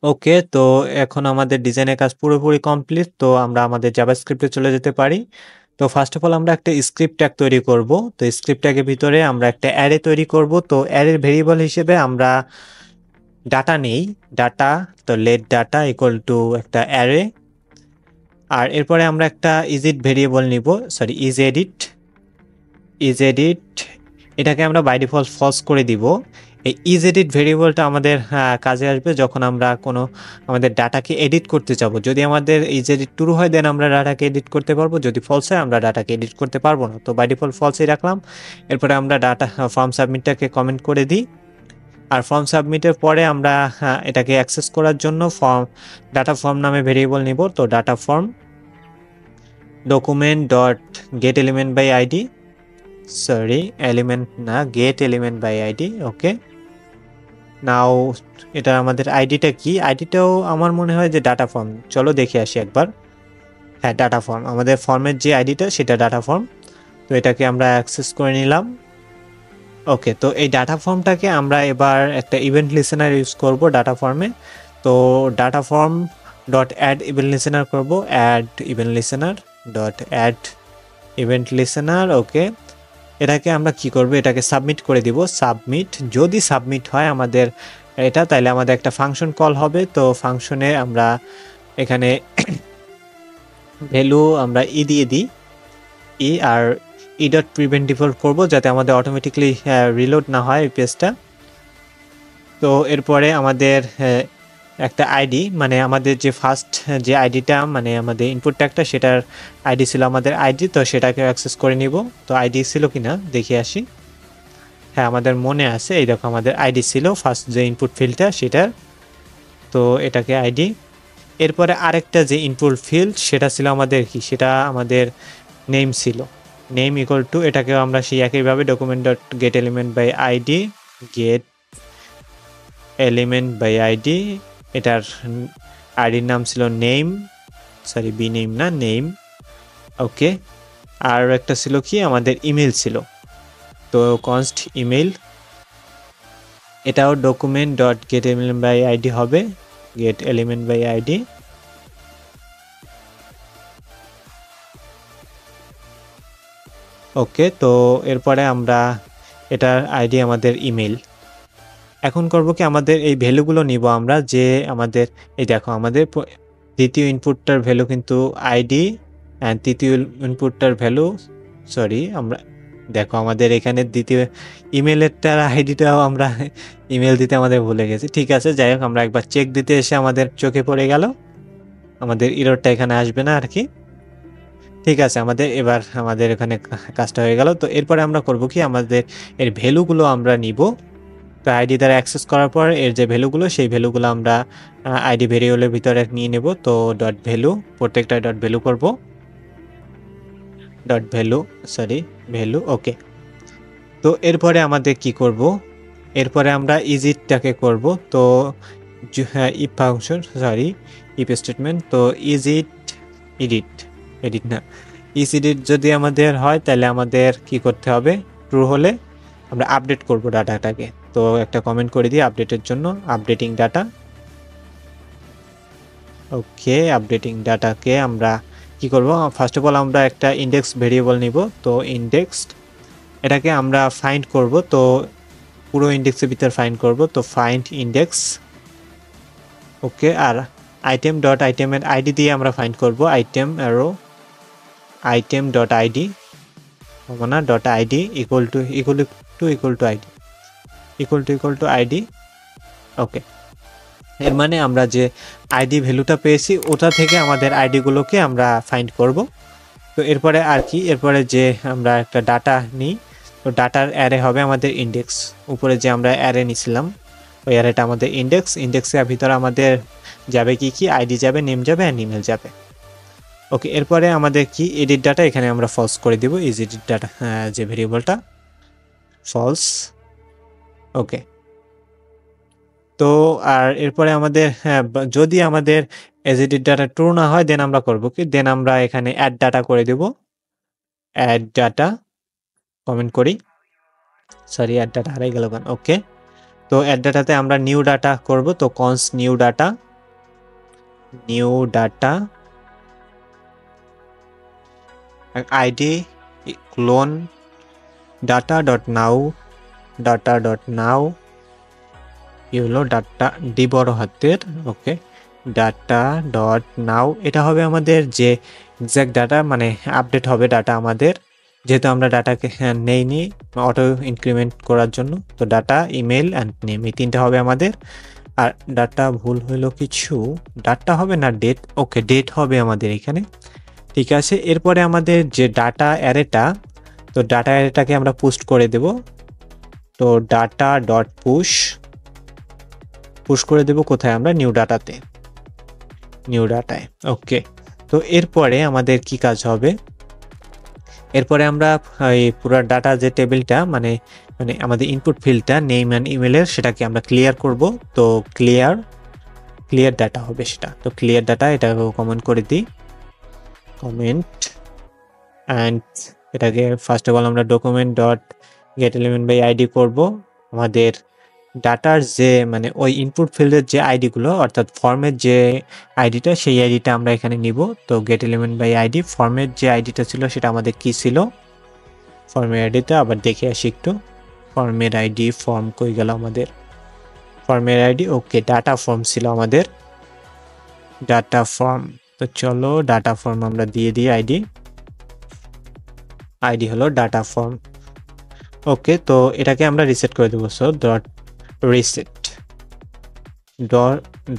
ওকে, তো এখন আমাদের ডিজাইনের কাজ পুরোপুরি কমপ্লিট। তো আমরা আমাদের জাভাস্ক্রিপ্টে চলে যেতে পারি। তো ফার্স্ট অফ অল আমরা একটা স্ক্রিপ্ট ট্যাগ তৈরি করব। তো স্ক্রিপ্ট ট্যাগের ভিতরে আমরা একটা অ্যারে তৈরি করব। তো অ্যারের ভেরিয়েবল হিসেবে আমরা ডাটা নেই, ডাটা, তো লেট ডাটা ইকুয়াল টু একটা অ্যারে। আর এরপরে আমরা একটা ইজিট ভেরিয়েবল নিব, ইজ এডিট, এটাকে আমরা বাই ডিফল্ট ফলস করে দিব। এই ইজ এডিট ভেরিয়েবলটা আমাদের কাজে আসবে যখন আমরা কোনো আমাদের ডাটাকে এডিট করতে যাব। যদি আমাদের ইজ এডিট ট্রু হয় দেন আমরা ডাটাকে এডিট করতে পারবো, যদি ফলস হয় আমরা ডাটাকে এডিট করতে পারবো না। তো বাই ডিফল্ট ফলসই রাখলাম। এরপরে আমরা ডাটা ফর্ম সাবমিটটাকে কমেন্ট করে দিই। আর ফর্ম সাবমিটের পরে আমরা এটাকে অ্যাক্সেস করার জন্য ডাটা ফর্ম নামে ভেরিয়েবল নিব। তো data form document dot get element by ID, sorry element না, get element by ID. Okay, now এটা আমাদের আইডিটা কি, আইডিটাও আমার মনে হয় যে ডাটা ফর্ম, চলো দেখে আসি একবার। হ্যাঁ, ডাটা ফর্ম, আমাদের ফর্মের যে আইডিটা সেটা ডাটা ফর্ম। তো এটাকে আমরা অ্যাক্সেস করে নিলাম। ওকে, তো এই ডাটা ফর্মটাকে আমরা এবার একটা ইভেন্ট লিসেনার ইউজ করব ডাটা ফর্মে। তো data form dot add event listener করব, add event listener dot add event listener. Okay, এটাকে আমরা কি করব, এটাকে সাবমিট করে দিব। সাবমিট, যদি সাবমিট হয় আমাদের এটা, তাহলে আমাদের একটা ফাংশন কল হবে। তো ফাংশনে আমরা এখানে ভ্যালু আমরা ই দিয়ে দিই, ই আর ই ডট প্রিভেন্ট ডিফল্ট করবো যাতে আমাদের অটোমেটিকলি রিলোড না হয় এই পেজটা। তো এরপরে আমাদের একটা আইডি, মানে আমাদের যে ফার্স্ট যে আইডিটা, মানে আমাদের ইনপুট ট্যাগটা, সেটার আইডি ছিল আমাদের আইডি। তো সেটাকে অ্যাক্সেস করে নিব। তো আইডি ছিল কিনা দেখে আসি। হ্যাঁ, আমাদের মনে আছে, এই দেখো আমাদের আইডি ছিল ফার্স্ট যে ইনপুট ফিল্ডটা সেটার। তো এটাকে আইডি, এরপরে আরেকটা যে ইনপুট ফিল্ড সেটা ছিল আমাদের কি, সেটা আমাদের নেম ছিল। নেম ইকুয়াল টু, এটাকেও আমরা সেই একইভাবে document dot get element by ID, get element by ID, এটার আইডির নাম ছিল নেম, সরি বি নেম না, নেম। ওকে, আর একটা ছিল কি আমাদের ইমেল ছিল, তো কনস্ট ইমেল, এটাও document dot get element by ID হবে, get element by ID. Okay, তো এরপরে আমরা এটার আইডি আমাদের ইমেল। এখন করব কি, আমাদের এই ভ্যালুগুলো নিব আমরা, যে আমাদের এই দেখো আমাদের দ্বিতীয় ইনপুটটার ভ্যালু কিন্তু আইডি, অ্যান্ড তৃতীয় ইনপুটটার ভ্যালু, সরি আমরা দেখো আমাদের এখানে দ্বিতীয় ইমেলেরটার আইডিটাও আমরা ইমেল দিতে আমাদের ভুলে গেছি। ঠিক আছে, যাই হোক, আমরা একবার চেক দিতে এসে আমাদের চোখে পড়ে গেল, আমাদের এররটা এখানে আসবে না আর কি। ঠিক আছে, আমাদের এবার আমাদের এখানে কাজটা হয়ে গেল। তো এরপরে আমরা করব কি, আমাদের এর ভ্যালুগুলো আমরা নিব। তো আইডি দ্বারা অ্যাক্সেস করার পর এর যে ভ্যালুগুলো, সেই ভ্যালুগুলো আমরা আইডি ভেরিয়েবলের ভিতরে নিয়ে নেব। তো ডট ভ্যালু, প্রত্যেকটা ডট ভ্যালু করব, ডট ভ্যালু, সরি ভ্যালু। ওকে, তো এরপরে আমাদের কি করব, এরপরে আমরা ইজিটটাকে করব। তো if function, sorry if statement, তো ইজিট এডিট, এডিট না, ইজ এডিট যদি আমাদের হয় তাহলে আমাদের কি করতে হবে, ট্রু হলে আমরা আপডেট করব ডাটাটাকে। তো একটা কমেন্ট করে দিই আপডেটের জন্য, আপডেটিং ডাটা। ওকে, আপডেটিং ডাটাকে আমরা কি করব, ফার্স্ট অফ অল আমরা একটা ইন্ডেক্স ভেরিয়েবল নিব। তো ইন্ডেক্স, এটাকে আমরা ফাইন্ড করব। তো পুরো ইন্ডেক্সের ভিতর ফাইন্ড করব। তো ফাইন্ড ইন্ডেক্স। ওকে, আর আইটেম ডট আইটেমের আইডি দিয়ে আমরা ফাইন্ড করব, item arrow item dot ID, না dot ID equal to ID, equal to ID. Okay, এর মানে আমরা যে আইডি ভ্যালুটা পেয়েছি ওটা থেকে আমাদের আইডিগুলোকে আমরা ফাইন্ড করব। তো এরপরে আর কি, এরপরে যে আমরা একটা ডাটা নিই, তো ডাটার অ্যারে হবে আমাদের ইন্ডেক্স। উপরে যে আমরা অ্যারে নিছিলাম ওই অ্যারেটা আমাদের ইন্ডেক্স। ইন্ডেক্সের ভিতরে আমাদের যাবে কি কি, আইডি যাবে, নেম যাবে, অ্যান্ড ইমেল যাবে। ওকে, এরপরে আমাদের কি এডিট ডাটা, এখানে আমরা ফলস করে দিব, ইজ এডিট ডাটা যে ভেরিয়েবলটা ফলস। ওকে, তো আর এরপরে আমাদের যদি আমাদের এজ এডিট ডাটা ট্রু না হয় দেন আমরা করব কি, দেন আমরা এখানে অ্যাড ডাটা করে দেব, অ্যাড ডাটা কমেন্ট করি, সরি অ্যাড ডাটা হারিয়ে গেল কেন। ওকে, তো অ্যাড ডাটাতে আমরা নিউ ডাটা করব। তো const new data ID clone data dot now হলো ডাটা ডি বড় হাতের। ওকে, ডাটা ডট নাও, এটা হবে আমাদের যে এক্সাক্ট ডাটা, মানে আপডেট হবে ডাটা আমাদের, যেহেতু আমরা ডাটাকে নেইনি অটো ইনক্রিমেন্ট করার জন্য। তো ডাটা, ইমেল অ্যান্ড নেম, এই তিনটা হবে আমাদের। আর ডাটা ভুল হইলো কিছু, ডাটা হবে না ডেট। ওকে, ডেট হবে আমাদের এখানে। ঠিক আছে, এরপরে আমাদের যে ডাটা অ্যারেটা, তো ডাটা অ্যারেটাকে আমরা পোস্ট করে দেব। তো ডাটা ডট পুশ, পুশ করে দেব কোথায়, আমরা নিউ ডাটাতে, নিউ ডাটায়। ওকে, তো এরপরে আমাদের কি কাজ হবে, এরপরে আমরা এই পুরো ডাটা যে টেবিলটা মানে মানে আমাদের ইনপুট ফিল্ডটা নেম অ্যান্ড ইমেলের সেটাকে আমরা ক্লিয়ার করব। তো ক্লিয়ার ডাটা হবে সেটা। তো ক্লিয়ার ডাটা এটাকে কমেন্ট করে দিই, কমেন্ট, অ্যান্ড এটাকে ফার্স্ট অফ অল আমরা document dot get element by ID করব। আমাদের ডাটার যে মানে ওই ইনপুট ফিল্ডের যে আইডিগুলো অর্থাৎ ফর্মের যে আইডিটা সেই আইডিটা আমরা এখানে নিব। তো গেট এলিমেন্ট বাই আইডি, ফর্মের যে আইডিটা ছিল সেটা আমাদের কি ছিল, ফর্মের আইডিটা আবার দেখে আসি একটু, ফর্মের আইডি, ফর্ম কই গেল আমাদের, ফর্মের আইডি, ওকে ডাটা ফর্ম ছিল আমাদের, ডাটা ফর্ম। তো চলো ডাটা ফর্ম আমরা দিয়ে দিই আইডি, আইডি হলো ডাটা ফর্ম। ওকে, তো এটাকে আমরা রিসেট করে দেবো। So dot reset,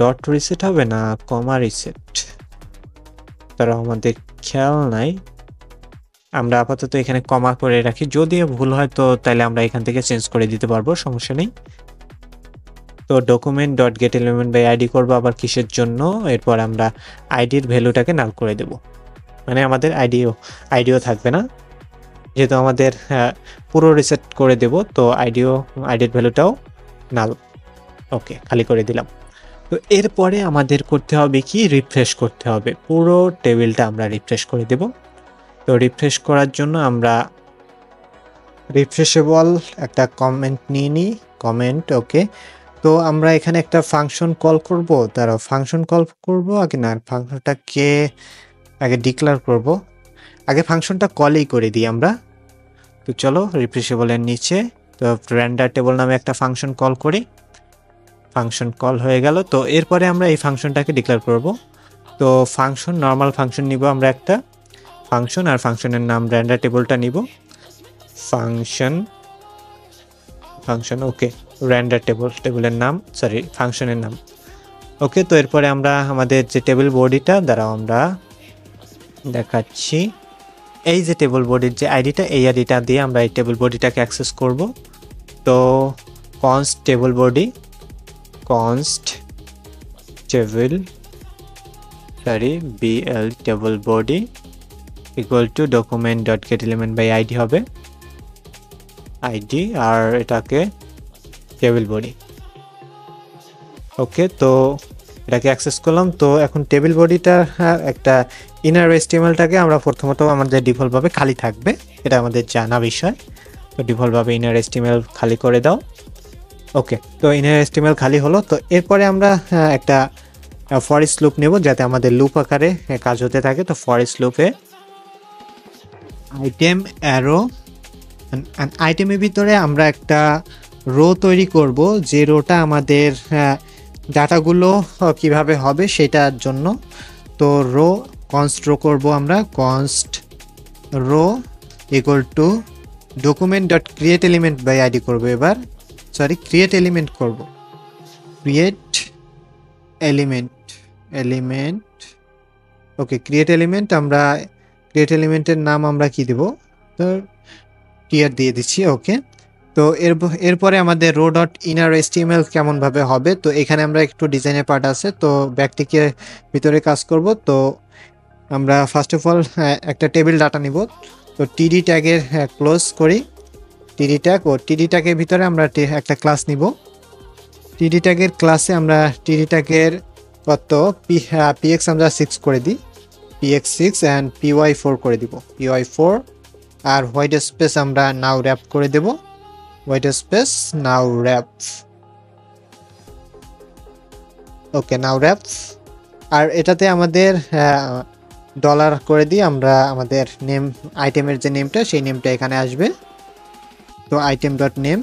dot reset হবে না কমা রিসেট, তারা আমাদের খেয়াল নাই, আমরা আপাতত এখানে কমা করে রাখি, যদি ভুল হয় তো তাহলে আমরা এখান থেকে চেঞ্জ করে দিতে পারবো, সমস্যা নেই। তো document dot get element by ID করবো আবার কিসের জন্য, এরপর আমরা আইডির ভ্যালুটাকে নাল করে দেব, মানে আমাদের আইডিও থাকবে না, যেহেতু আমাদের পুরো রিসেট করে দেব, তো আইডির ভ্যালুটাও নাল। ওকে, খালি করে দিলাম। তো এরপরে আমাদের করতে হবে কি, রিফ্রেশ করতে হবে, পুরো টেবিলটা আমরা রিফ্রেশ করে দেব। তো রিফ্রেশ করার জন্য আমরা রিফ্রেশেবল একটা কমেন্ট নিয়ে নিই, কমেন্ট। ওকে, তো আমরা এখানে একটা ফাংশন কল করব, তারা ফাংশন কল করব আগে না, ফাংশনটাকে আগে ডিক্লেয়ার করব, আগে ফাংশনটা কলই করে দিই আমরা। তো চলো রিফ্রেশেবলের নিচে তো রেন্ডার টেবল নামে একটা ফাংশন কল করি, ফাংশন কল হয়ে গেল। তো এরপরে আমরা এই ফাংশনটাকে ডিক্লেয়ার করব। তো ফাংশন, নর্মাল ফাংশন নিব আমরা একটা ফাংশন, আর ফাংশনের নাম রেন্ডার টেবলটা নিব, ফাংশন। ওকে, রেন্ডার টেবলের নাম, সরি ফাংশনের নাম। ওকে, তো এরপরে আমরা আমাদের যে টেবিল বডিটা দ্বারা আমরা দেখাচ্ছি, এই যে টেবিল বডির যে আইডিটা, এই আইডিটা দিয়ে আমরা এই টেবিল বডিটাকে অ্যাক্সেস করব। তো const table body, const table BL table body equal to document dot get element by ID হবে, আইডি, আর এটাকে টেবিল বডি। ওকে, তো এটাকে অ্যাক্সেস করলাম। তো এখন টেবিল বডিটা একটা ইনার এসটিএমএলটাকে আমরা প্রথমত আমাদের ডিফল্টভাবে খালি থাকবে, এটা আমাদের জানা বিষয়। তো ডিফল্টভাবে ইনার এসটিএমএল খালি করে দাও। ওকে, তো ইনার এসটিএমএল খালি হলো। তো এরপরে আমরা একটা ফর ইচ লুপ নেব যাতে আমাদের লুপ আকারে কাজ হতে থাকে। তো ফর ইচ লুপে আইটেম অ্যারো, আইটেমের ভিতরে আমরা একটা রো তৈরি করব, যে রোটা আমাদের ডাটাগুলো কিভাবে হবে সেটার জন্য। তো রো কনস্ট রো করব আমরা, const row equal to document dot create element by ID করবো এবার, সরি ক্রিয়েট এলিমেন্ট করব, create element. Okay, create element, আমরা ক্রিয়েট এলিমেন্টের নাম আমরা কি দেব, তো টিয়ার দিয়ে দিচ্ছি। ওকে, তো এরপরে আমাদের রো ডট ইনার এসটিএমএল কেমনভাবে হবে, তো এখানে আমরা একটু ডিজাইনের পার্ট আছে, তো ব্যাকটিকে ভিতরে কাজ করব। তো আমরা ফার্স্ট অফ অল একটা টেবিল ডাটা নিব। তো টিডি ট্যাগের ক্লোজ করি, টিডি ট্যাগ, ও টিডি ট্যাগের ভিতরে আমরা একটা ক্লাস নিব। টিডি ট্যাগের ক্লাসে আমরা টিডি ট্যাগের কত পিএক্স আমরা 6 করে দিই, পিএক্স 6 অ্যান্ড পিওয়াই 4 করে দিব, পিওয়াই 4, আর হোয়াইট স্পেস আমরা নাও র্যাপ করে দেব, হোয়াইট স্পেস নাও র্যাপ। ওকে, নাও র্যাপ। আর এটাতে আমাদের ডলার করে দিই আমরা, আমাদের নেম, আইটেমের যে নেমটা সেই নেমটা এখানে আসবে। তো item dot name,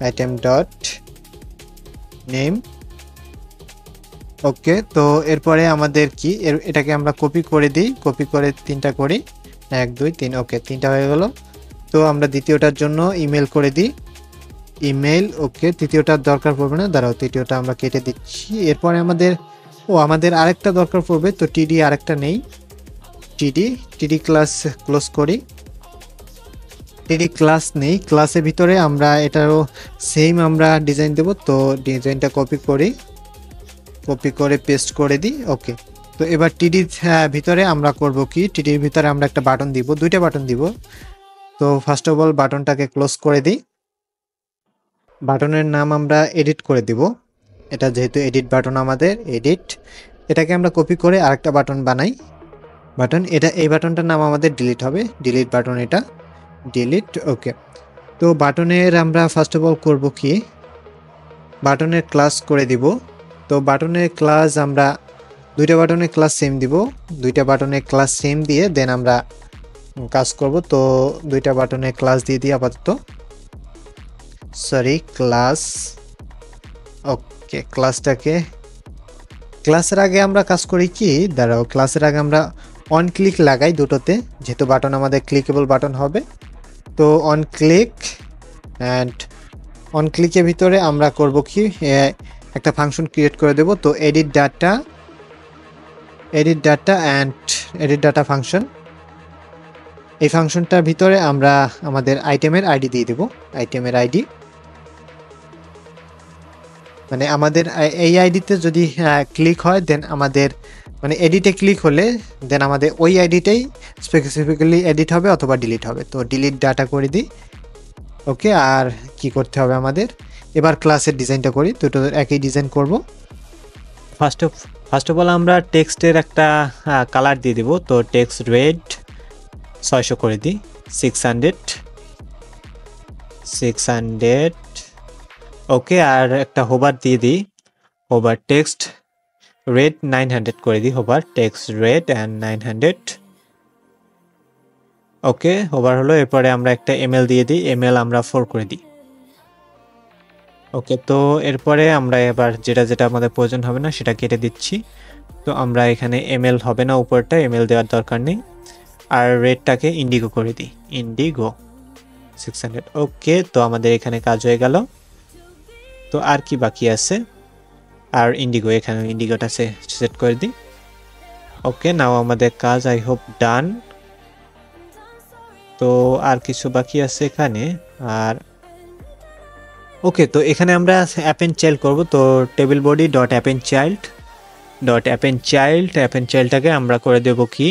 item dot name. Okay, তো এরপরে আমাদের কি, এটাকে আমরা কপি করে দিই, কপি করে 3টা করি, 1 2 3। ওকে, 3টা হয়ে গেল। তো আমরা দ্বিতীয়টার জন্য ইমেল করে দিই, ইমেল। ওকে, তৃতীয়টার দরকার পড়বে না, দাঁড়াও তৃতীয়টা আমরা কেটে দিচ্ছি। এরপরে আমাদের আরেকটা দরকার পড়বে, তো টিডি আরেকটা নেই, টিডি ক্লাস ক্লোজ করি, টিডি ক্লাস নেই, ক্লাসের ভিতরে আমরা এটারও সেম আমরা ডিজাইন দেব। তো ডিজাইনটা কপি করে পেস্ট করে দিই। ওকে, তো এবার টিডির ভিতরে আমরা করব কি, টিডির ভিতরে আমরা একটা বাটন দিব, দুইটা বাটন দিব। তো ফার্স্ট অফ অল বাটনটাকে ক্লোজ করে দিই। বাটনের নাম আমরা এডিট করে দিব, এটা যেহেতু এডিট বাটন আমাদের এডিট, এটাকে আমরা কপি করে আরেকটা বাটন বানাই। বাটন এটা, এই বাটনটার নাম আমাদের ডিলিট হবে, ডিলিট বাটন, এটা ডিলিট। ওকে, তো বাটনের আমরা ফার্স্ট অফ অল করব কি, বাটনের ক্লাস করে দিব। তো বাটনের ক্লাস আমরা দুইটা বাটনের ক্লাস সেম দিব, দুইটা বাটনের ক্লাস সেম দিয়ে দেন আমরা কাজ করব। তো দুইটা বাটনের ক্লাস দিয়ে দিই আপাতত, সরি ক্লাস। ওকে, ক্লাসের আগে আমরা কাজ করি কি, দাঁড়াও, ক্লাসের আগে আমরা অন ক্লিক লাগাই দুটোতে, যেহেতু বাটন আমাদের ক্লিকেবল বাটন হবে। তো অন ক্লিক, অ্যান্ড অন ক্লিকের ভিতরে আমরা করব কি, একটা ফাংশন ক্রিয়েট করে দেব। তো edit data and edit data function, এই ফাংশনটার ভিতরে আমরা আমাদের আইটেমের আইডি দিয়ে দেব। আইটেমের আইডি মানে আমাদের এই আইডিতে যদি ক্লিক হয় দেন আমাদের, মানে এডিটে ক্লিক হলে দেন আমাদের ওই আইডিটাই স্পেসিফিক্যালি এডিট হবে অথবা ডিলিট হবে। তো ডিলিট ডাটা করে দিই। ওকে, আর কি করতে হবে আমাদের, এবার ক্লাসের ডিজাইনটা করি, দুটো একই ডিজাইন করব। ফার্স্ট অফ অল আমরা টেক্সটের একটা কালার দিয়ে দিব। তো টেক্সট রেড 600 করে দিই, 600। ওকে, আর একটা হোভার দিয়ে দিই, হোভার টেক্সট রেড 900 করে দিই, hover text red and 900। Okay, hover হলো। এরপরে আমরা একটা এমএল দিয়ে দিই, এমএল আমরা 4 করে দিই। ওকে, তো এরপরে আমরা এবার যেটা আমাদের প্রয়োজন হবে না সেটা কেটে দিচ্ছি। তো আমরা এখানে এমএল হবে না, উপরটা এমএল দেওয়ার দরকার নেই। আর রেডটাকে ইন্ডিগো করে দিই, ইন্ডিগো 600। ওকে, তো আমাদের এখানে কাজ হয়ে গেল। তো আর কি বাকি আছে, আর ইন্ডিগো, এখানে ইন্ডিগোটা সেট করে দিই। ওকে, নাও আমাদের কাজ আই হোপ ডান। তো আর কিছু বাকি আছে এখানে, আর ওকে, তো এখানে আমরা অ্যাপেন্ড চাইল্ড করব। তো টেবিল বডি ডট অ্যাপেন্ড চাইল্ডটাকে আমরা করে দেব কি,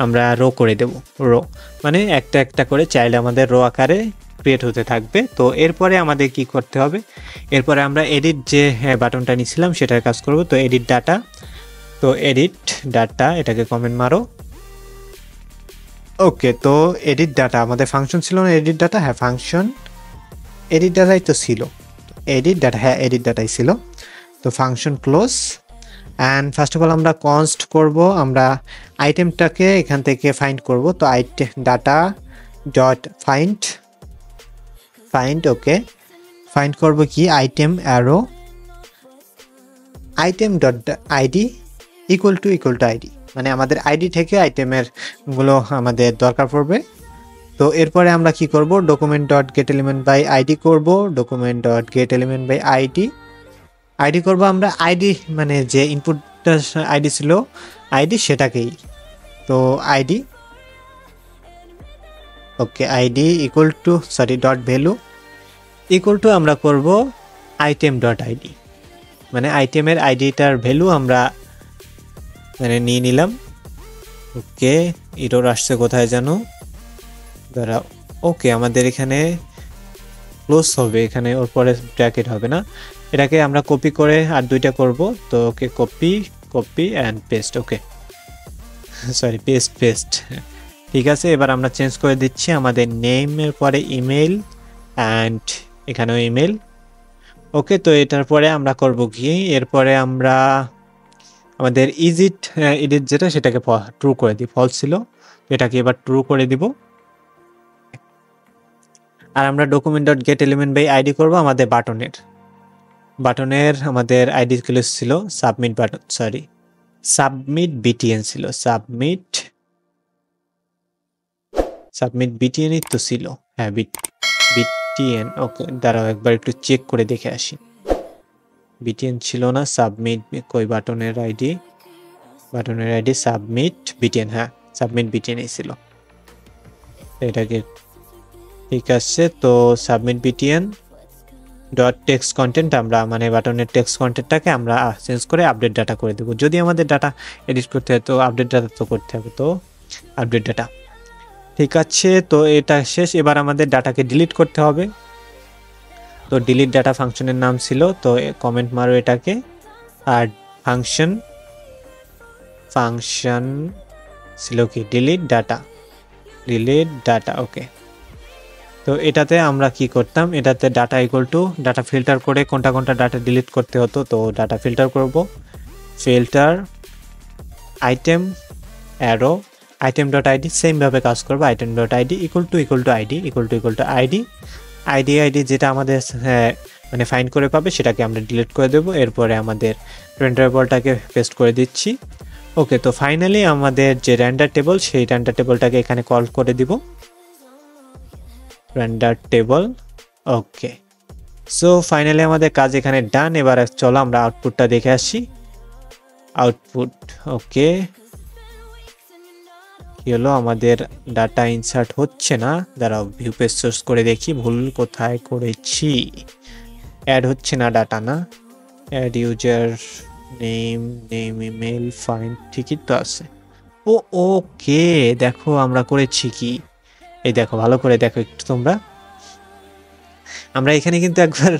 আমরা রো করে দেব, রো মানে একটা একটা করে চাইল্ড আমাদের রো আকারে ক্রিয়েট হতে থাকবে। তো এরপরে আমাদের কি করতে হবে, এরপরে আমরা এডিট যে বাটনটা নিয়েছিলাম সেটার কাজ করব। তো এডিট ডাটা, এটাকে কমেন্ট মারো। ওকে, তো এডিট ডাটা আমাদের ফাংশন ছিল না, এডিট ডাটা, হ্যাঁ ফাংশন এডিট ডাটাই তো ছিল, এডিট ডাটা, হ্যাঁ এডিট ডাটাই ছিল। তো function close, and first of all আমরা কনস্ট করব, আমরা আইটেমটাকে এখান থেকে ফাইন্ড করব। তো ডাটা ডট ফাইন্ড। ওকে, ফাইন্ড করব কি, item arrow item dot ID equal to ID, মানে আমাদের আইডি থেকে আইটেমের গুলো আমাদের দরকার পড়বে। তো এরপরে আমরা কি করব, document dot get element by ID করব, document dot get element by ID করব আমরা, আইডি মানে যে ইনপুটটা আইডি ছিল আইডি সেটাকেই। তো ID, okay, ID equal two dot value equal to আমরা করব আইটেম ডট আইডি, মানে আইটেমের আইডিটার ভ্যালু আমরা মানে নিয়ে নিলাম। ওকে, এরর আসছে কোথায় জানো, দাঁড়াও। ওকে, আমাদের এখানে ক্লোজ হবে, এখানে ওর পরে ব্র্যাকেট হবে না, এটাকে আমরা কপি করে আর দুইটা করব। তো okay, copy and paste. Okay, sorry, paste. ঠিক আছে, এবার আমরা চেঞ্জ করে দিচ্ছি আমাদের নেমের পরে ইমেল, অ্যান্ড এখানেও ইমেল। ওকে, তো এটার পরে আমরা করব কি, এরপরে আমরা আমাদের এডিট যেটা সেটাকে ট্রু করে দিই, ফলস ছিল, এটাকে এবার ট্রু করে দিব। আর আমরা document dot get element by ID করবো আমাদের বাটনের আমাদের আইডি গুলো ছিল submit button, sorry submit BTN ছিল, সাবমিট বিটিএনই তো ছিল, হ্যাঁ বিটিএন। ওকে, দাঁড়াও একবার একটু চেক করে দেখে আসি, বিটিএন ছিল না, সাবমিট কই, বাটনের আইডি সাবমিট বিটিএন, হ্যাঁ সাবমিট বিটিএনই ছিল। এটাকে ঠিক আছে, তো submit BTN dot text content আমরা মানে বাটনের টেক্সট কন্টেন্টটাকে আমরা চেঞ্জ করে আপডেট ডাটা করে দেবো। যদি আমাদের ডাটা এডিট করতে হয় তো আপডেট ডাটা তো করতে হবে, তো আপডেট ডাটা। ঠিক আছে, তো এটা শেষ। এবার আমাদের ডাটাকে ডিলিট করতে হবে। তো ডিলিট ডাটা ফাংশনের নাম ছিল, তো কমেন্ট মারো এটাকে। আর ফাংশন ছিল কি ডিলিট ডাটা। ওকে, তো এটাতে আমরা কি করতাম, এটাতে data equal to data filter করে কোনটা ডাটা ডিলিট করতে হতো, তো ডাটা ফিল্টার করব। Filter item arrow item dot ID, সেমভাবে কাজ করবো। Item dot ID equal to ID যেটা আমাদের মানে ফাইন্ড করে পাবে সেটাকে আমরা ডিলিট করে দেবো। এরপরে আমাদের রেন্ডার বলটাকে পেস্ট করে দিচ্ছি। ওকে, তো ফাইনালি আমাদের যে রেন্ডার টেবল, সেই রেন্ডার টেবলটাকে এখানে কল করে দিব, রেন্ডার টেবল। ওকে, সো ফাইনালি আমাদের কাজ এখানে ডান। এবার চলো আমরা আউটপুটটা দেখে আসি। আউটপুট ওকে, কি হলো, আমাদের ডাটা ইনসার্ট হচ্ছে না। দাঁড়াও, ভিউ পেজ সোর্স করে দেখি ভুল কোথায় করেছি। অ্যাড হচ্ছে না ডাটা, না add user name email fine, ঠিকই তো আছে। ওকে, দেখো আমরা করেছি কি, এই দেখো, ভালো করে দেখো একটু তোমরা। আমরা এখানে কিন্তু একবার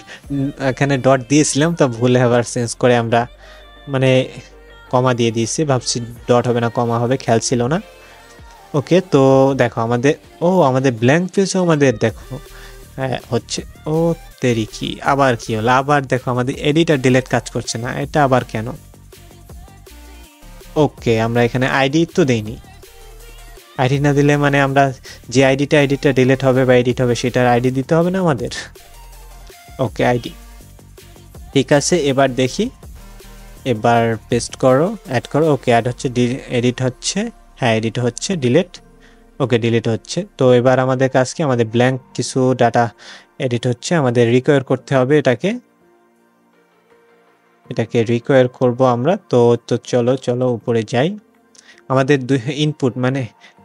এখানে ডট দিয়েছিলাম, তো ভুলে আবার চেঞ্জ করে আমরা মানে কমা দিয়ে দিয়েছি। ভাবছি ডট হবে না কমা হবে, খেয়াল ছিল না। ওকে, তো দেখো আমাদের ব্ল্যাঙ্ক পেজও আমাদের দেখো হচ্ছে। ও তেরি, কি আবার কি হলো, আবার দেখো আমাদের এডিট আর ডিলিট কাজ করছে না, এটা আবার কেন? ওকে, আমরা এখানে আইডি তো দেইনি। আইডি না দিলে মানে আমরা যে আইডিটা ডিলিট হবে বা এডিট হবে সেটার আইডি দিতে হবে না আমাদের। ওকে, আইডি ঠিক আছে। এবার দেখি, এবার পেস্ট করো, অ্যাড করো। ওকে, অ্যাড হচ্ছে, এডিট হচ্ছে, হ্যাঁ এডিট হচ্ছে, ডিলিট। ওকে, ডিলিট হচ্ছে। তো এবার আমাদের কাজ কি, আমাদের ব্ল্যাঙ্ক কিছু ডাটা এডিট হচ্ছে, আমাদের রিকোয়ার করতে হবে এটাকে রিকোয়ার করব আমরা। তো চলো উপরে যাই। আমাদের দুই ইনপুট, মানে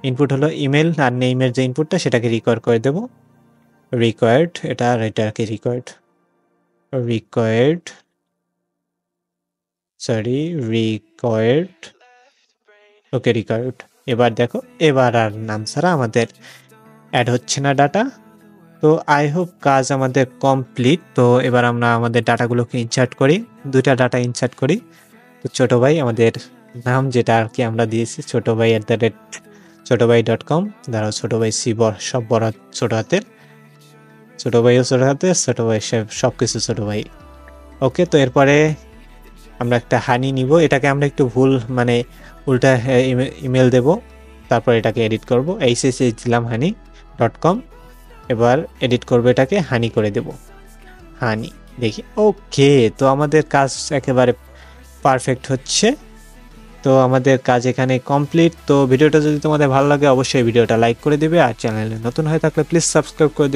ইনপুট হলো ইমেল আর নেইমের যে ইনপুটটা সেটাকে রিকোয়ার করে দেব। রিকোয়ার্ড, এটাকে রিকোয়ার্ড ওকে, রিকোয়ার্ড। এবার দেখো, এবার আর নাম ছাড়া আমাদের অ্যাড হচ্ছে না ডাটা। তো আই হোপ কাজ আমাদের কমপ্লিট। তো এবার আমরা আমাদের ডাটাগুলোকে ইনসার্ট করি, দুইটা ডাটা ইনসার্ট করি। তো ছোট ভাই আমাদের নাম যেটা আর কি আমরা দিয়েছি, ছোটভাই@ছোটভাই.com। দাঁড়াও, ছোট ভাই সব বড় ছোট হাতের, ছোট ভাইও ছোট হাতের, ছোট ভাই সব কিছু ছোট ভাই। ওকে, তো এরপরে আমরা একটা হানি নিব, এটাকে আমরা একটু ভুল মানে উল্টা ইমেল দেব, তারপর এটাকে এডিট করব। HSH দিলাম honey.com। এবার এডিট করবো, এটাকে হানি করে দেব, হানি। দেখি, ওকে, তো আমাদের কাজ একেবারে পারফেক্ট হচ্ছে। তো আমাদের কাজ এখানে কমপ্লিট। তো ভিডিওটা যদি তোমাদের ভালো লাগে অবশ্যই ভিডিওটা লাইক করে দিবে, আর চ্যানেলে নতুন হয়ে থাকলে প্লিজ সাবস্ক্রাইব করে দিবে।